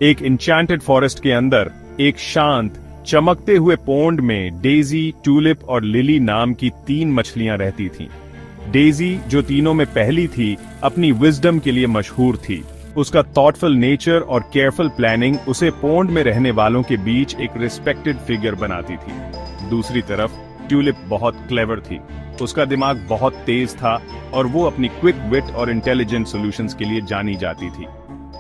एक enchanted forest के अंदर एक शांत चमकते हुए पोंड में डेजी, ट्यूलिप और लिली नाम की 3 मछलियां रहती थीं। डेजी, जो तीनों में पहली थी, अपनी विजडम के लिए मशहूर थी। उसका थॉटफुल नेचर और केयरफुल प्लानिंग उसे पोंड में रहने वालों के बीच एक रिस्पेक्टेड फिगर बनाती थी। दूसरी तरफ ट्यूलिप बहुत क्लेवर थी। उसका दिमाग बहुत तेज था और वो अपनी क्विक विट और इंटेलिजेंट सॉल्यूशंस के लिए जानी जाती थी।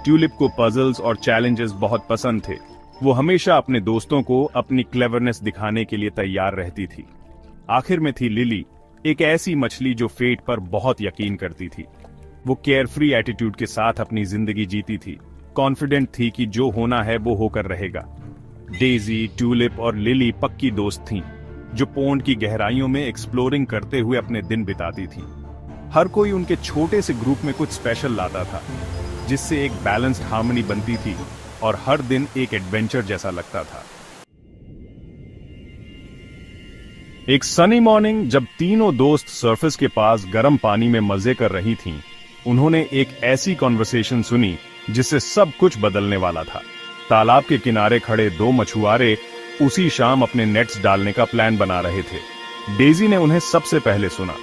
ट्यूलिप को पजल्स और चैलेंजेस बहुत पसंद थे। वो हमेशा अपने दोस्तों को अपनी क्लेवरनेस दिखाने के लिए तैयार रहती थी। आखिर में थी लिली, एक ऐसी मछली जो फेट पर बहुत यकीन करती थी। वो केयरफ्री एटीट्यूड के साथ अपनी जिंदगी जीती थी, कॉन्फिडेंट थी कि जो होना है वो होकर रहेगा। डेजी, ट्यूलिप और लिली पक्की दोस्त थीं, जो पोंड की गहराइयों में एक्सप्लोरिंग करते हुए अपने दिन बिताती थीं। हर कोई उनके छोटे से ग्रुप में कुछ स्पेशल लाता था, जिससे एक बैलेंस्ड हार्मनी बनती थी और हर दिन एक एडवेंचर जैसा लगता था। एक सनी मॉर्निंग जब तीनों दोस्त सरफेस के पास गर्म पानी में मजे कर रही थीं, उन्होंने एक ऐसी कॉन्वर्सेशन सुनी जिससे सब कुछ बदलने वाला था। तालाब के किनारे खड़े 2 मछुआरे उसी शाम अपने नेट्स डालने का प्लान बना रहे थे। डेजी ने उन्हें सबसे पहले सुना।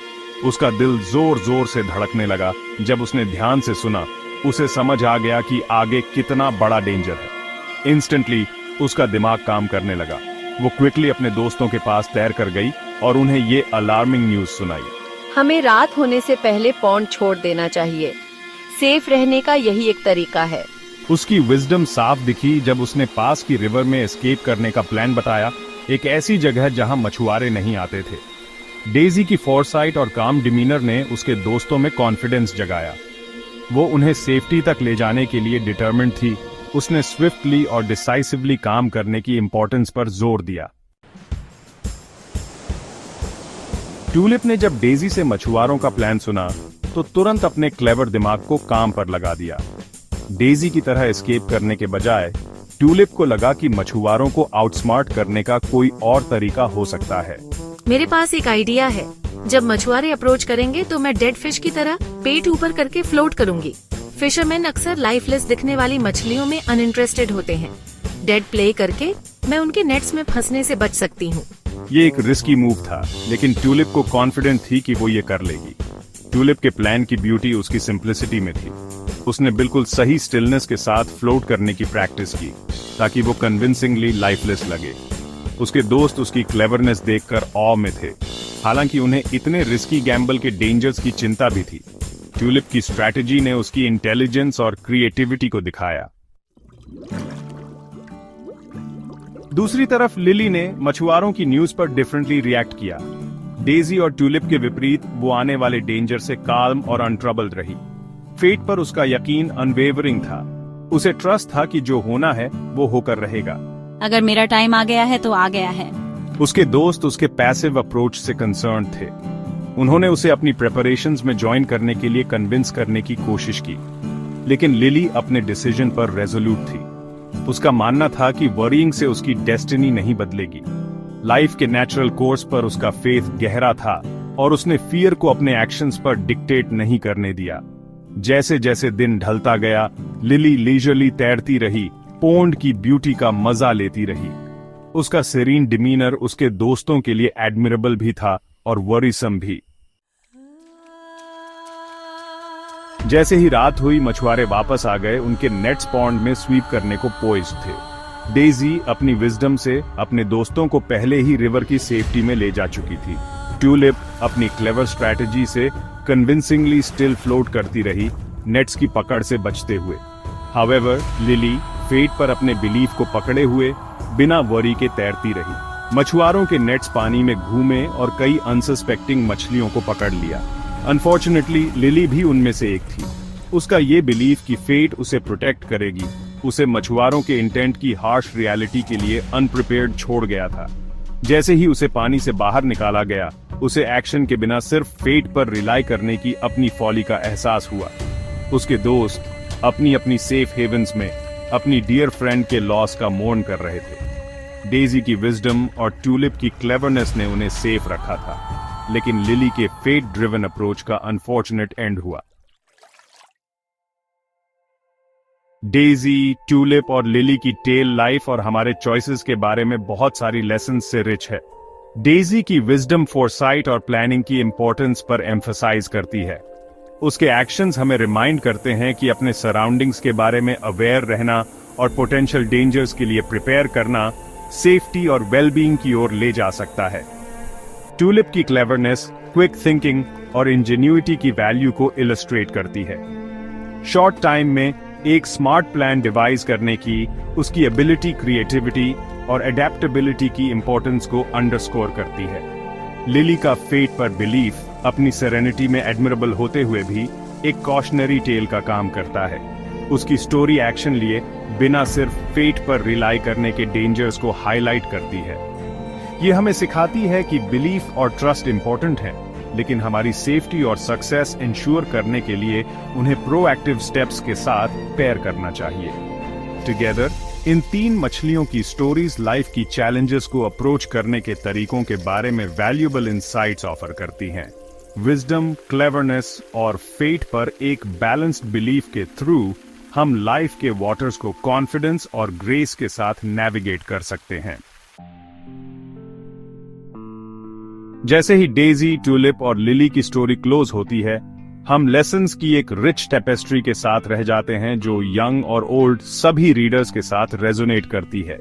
उसका दिल जोर जोर से धड़कने लगा। जब उसने ध्यान से सुना, उसे समझ आ गया कि आगे कितना बड़ा डेंजर है। इंस्टेंटली उसका दिमाग काम करने लगा। वो क्विकली अपने दोस्तों के पास तैर कर गई और उन्हें ये अलार्मिंग न्यूज सुनाई। हमें रात होने से पहले पॉन्ड छोड़ देना चाहिए। सेफ रहने का यही एक तरीका है। उसकी विजडम साफ दिखी जब उसने पास की रिवर में एस्केप करने का प्लान बताया, एक ऐसी जगह जहां मछुआरे नहीं आते थे। डेजी की फोरसाइट और काम डिमीनर ने उसके दोस्तों में कॉन्फिडेंस जगाया। वो उन्हें सेफ्टी तक ले जाने के लिए डिटर्मिन्ड थी। उसने स्विफ्टली और डिसाइसिवली काम करने की इंपॉर्टेंस पर जोर दिया। ट्यूलिप ने जब डेजी से मछुआरों का प्लान सुना तो तुरंत अपने क्लेवर दिमाग को काम पर लगा दिया। डेजी की तरह एस्केप करने के बजाय ट्यूलिप को लगा कि मछुआरों को आउटस्मार्ट करने का कोई और तरीका हो सकता है। मेरे पास एक आइडिया है। जब मछुआरे अप्रोच करेंगे तो मैं डेड फिश की तरह पेट ऊपर करके फ्लोट करूंगी। फिशरमैन अक्सर लाइफलेस दिखने वाली मछलियों में अनइंटरेस्टेड होते हैं। डेड प्ले करके मैं उनके नेट्स में फंसने से बच सकती हूँ। ये एक रिस्की मूव था, लेकिन ट्यूलिप को कॉन्फिडेंट थी कि वो ये कर लेगी। ट्यूलिप के प्लान की ब्यूटी उसकी सिंप्लिसिटी में थी। उसने बिल्कुल सही स्टिलनेस के साथ फ्लोट करने की प्रैक्टिस की, ताकि वो कन्विंसिंगली लाइफलेस लगे। उसके दोस्त उसकी क्लेवरनेस देखकर ऑ में थे, हालांकि उन्हें इतने रिस्की गैम्बल के डेंजर्स की चिंता भी थी। ट्यूलिप की स्ट्रैटेजी ने उसकी इंटेलिजेंस और क्रिएटिविटी को दिखाया। दूसरी तरफ लिली ने मछुआरों की न्यूज पर डिफरेंटली रिएक्ट किया। डेजी और ट्यूलिप के विपरीत वो आने वाले डेंजर से काल्म और अनट्रबल्ड रही। फेट पर उसका यकीन अनवेवरिंग था। उसे ट्रस्ट था कि जो होना है वो होकर रहेगा। अगर मेरा टाइम आ गया है तो आ गया है। उसके दोस्त उसके पैसिव अप्रोच से कंसर्न थे। उन्होंने उसे अपनी प्रिपरेशंस में ज्वाइन करने के लिए कन्विंस करने की कोशिश की, लेकिन लिली अपने डिसीजन पर रेजोल्यूट थी। उसका मानना था कि वरीइंग से उसकी डेस्टिनी नहीं बदलेगी। लाइफ के नेचुरल कोर्स पर उसका फेथ गहरा था और उसने फियर को अपने एक्शंस पर डिक्टेट नहीं करने दिया। जैसे जैसे दिन ढलता गया, लिली लीजरली तैरती रही, पोंड की ब्यूटी का मजा लेती रही। उसका सेरीन डिमीनर उसके दोस्तों के लिए एडमिरेबल भी था और वरीसम भी। जैसे ही रात हुई, मछुआरे वापस आ गए। उनके नेट्स पॉन्ड में स्वीप करने को पोइज्ड थे। डेजी अपनी विजडम से अपने दोस्तों को पहले ही रिवर की सेफ्टी में ले जा चुकी थी। ट्यूलिप अपनी क्लेवर स्ट्रैटेजी से कन्विंसिंगली स्टिल फ्लोट करती रही, नेट्स की पकड़ से बचते हुए। हाउएवर, लिली फेट पर अपने बिलीफ को पकड़े हुए बिना वरी के तैरती रही। मछुआरों के नेट्स पानी में घूमे और कई अनसस्पेक्टिंग मछलियों को पकड़ लिया। अनफॉर्चुनेटली लिली भी उनमें से एक थी। उसका ये बिलीफ कि फेट उसे प्रोटेक्ट करेगी उसे मछुआरों के इंटेंट की हार्श रियलिटी के लिए अनप्रिपेयर्ड छोड़ गया था। जैसे ही उसे पानी से बाहर निकाला गया, उसे एक्शन के बिना सिर्फ फेट पर रिलाई करने की अपनी फॉली का एहसास हुआ। उसके दोस्त अपनी अपनी सेफ हेवन्स में अपनी डियर फ्रेंड के लॉस का मोर्न कर रहे थे। डेजी की विजडम और ट्यूलिप की क्लेवरनेस ने उन्हें सेफ रखा था, लेकिन लिली के फेट ड्रिवन अप्रोच का अनफॉर्चुनेट एंड हुआ। डेजी, ट्यूलिप और लिली की टेल लाइफ और हमारे चॉइसेस के बारे में बहुत सारी लेसन्स से रिच है। डेजी की विजडम, फोरसाइट और प्लानिंग की इंपॉर्टेंस पर एम्फसाइज करती है। उसके एक्शंस हमें रिमाइंड करते हैं कि अपने सराउंडिंग्स के बारे में अवेयर रहना और पोटेंशियल डेंजर्स के लिए प्रिपेयर करना सेफ्टी और वेलबीइंग की ओर ले जा सकता है। ट्यूलिप की क्लेवरनेस, क्विक थिंकिंग और इंजेन्युइटी की वैल्यू को इलस्ट्रेट करती है। शॉर्ट टाइम में एक स्मार्ट प्लान डिवाइस करने की उसकी एबिलिटी, क्रिएटिविटी और एडेप्टेबिलिटी की इंपॉर्टेंस को अंडरस्कोर करती है। लिली का फेट पर बिलीफ अपनी सेरेनिटी में एडमिरेबल होते हुए भी एक कॉशनरी टेल का काम करता है। उसकी स्टोरी एक्शन लिए बिना सिर्फ फेट पर रिलाई करने के डेंजर्स को हाईलाइट करती है। ये हमें सिखाती है कि बिलीफ और ट्रस्ट इंपॉर्टेंट है, लेकिन हमारी सेफ्टी और सक्सेस इंश्योर करने के लिए उन्हें प्रोएक्टिव स्टेप्स के साथ पेयर करना चाहिए। टुगेदर इन तीन मछलियों की स्टोरीज लाइफ की चैलेंजेस को अप्रोच करने के तरीकों के बारे में वैल्यूएबल इंसाइट्स ऑफर करती हैं। विजडम, क्लेवरनेस और फेट पर एक बैलेंस्ड बिलीफ के थ्रू हम लाइफ के वाटर्स को कॉन्फिडेंस और ग्रेस के साथ नेविगेट कर सकते हैं। जैसे ही डेजी, ट्यूलिप और लिली की स्टोरी क्लोज होती है, हम लेसन्स की एक रिच टेपेस्ट्री के साथ रह जाते हैं जो यंग और ओल्ड सभी रीडर्स के साथ रेजोनेट करती है।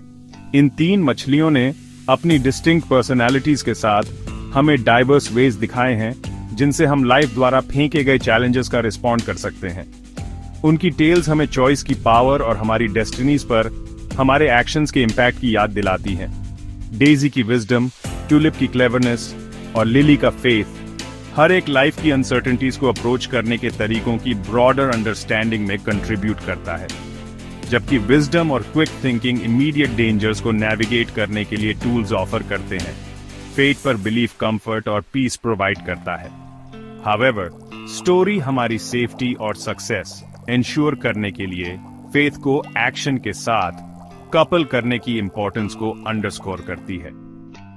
इन तीन मछलियों ने अपनी डिस्टिंक्ट पर्सनैलिटीज के साथ हमें डाइवर्स वेज दिखाए हैं जिनसे हम लाइफ द्वारा फेंके गए चैलेंजेस का रिस्पॉन्ड कर सकते हैं। उनकी टेल्स हमें चॉइस की पावर और हमारी डेस्टिनीज पर हमारे एक्शंस के इम्पैक्ट की याद दिलाती हैं। डेजी की विजडम, ट्यूलिप की क्लेवरनेस और लिली का फेथ हर एक लाइफ की अनसर्टेनिटीज को अप्रोच करने के तरीकों की ब्रॉडर अंडरस्टैंडिंग में कंट्रीब्यूट करता है, जबकि विजडम और क्विक थिंकिंग इमीडिएट डेंजर्स को नेविगेट करने के लिए टूल्स ऑफर करते हैं। फेट पर बिलीफ कंफर्ट और पीस प्रोवाइड करता है। हाउएवर, स्टोरी हमारी सेफ्टी और सक्सेस इंश्योर करने के लिए फेथ को एक्शन के साथ कपल करने की इंपॉर्टेंस को अंडरस्कोर करती है।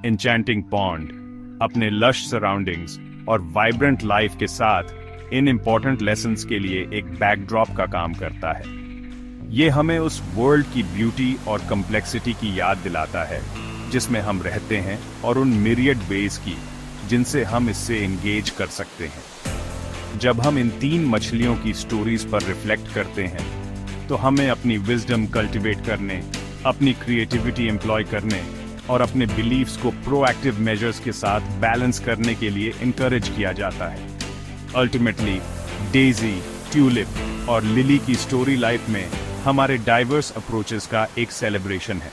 एन्चेंटिंग पॉन्ड अपने लश सराउंडिंग्स और वाइब्रेंट लाइफ के साथ इन इंपॉर्टेंट लेसन्स के लिए एक बैकड्रॉप का काम करता है। ये हमें उस वर्ल्ड की ब्यूटी और कम्प्लेक्सिटी की याद दिलाता है जिसमें हम रहते हैं और उन मिरियड वेज की जिनसे हम इससे एंगेज कर सकते हैं। जब हम इन तीन मछलियों की स्टोरीज पर रिफ्लेक्ट करते हैं तो हमें अपनी विजडम कल्टीवेट करने, अपनी क्रिएटिविटी एम्प्लॉय करने और अपने बिलीफ्स को प्रोएक्टिव मेजर्स के साथ बैलेंस करने के लिए इनकरेज किया जाता है। अल्टीमेटली डेजी, ट्यूलिप और लिली की स्टोरी लाइफ में हमारे डाइवर्स अप्रोचेस का एक सेलिब्रेशन है।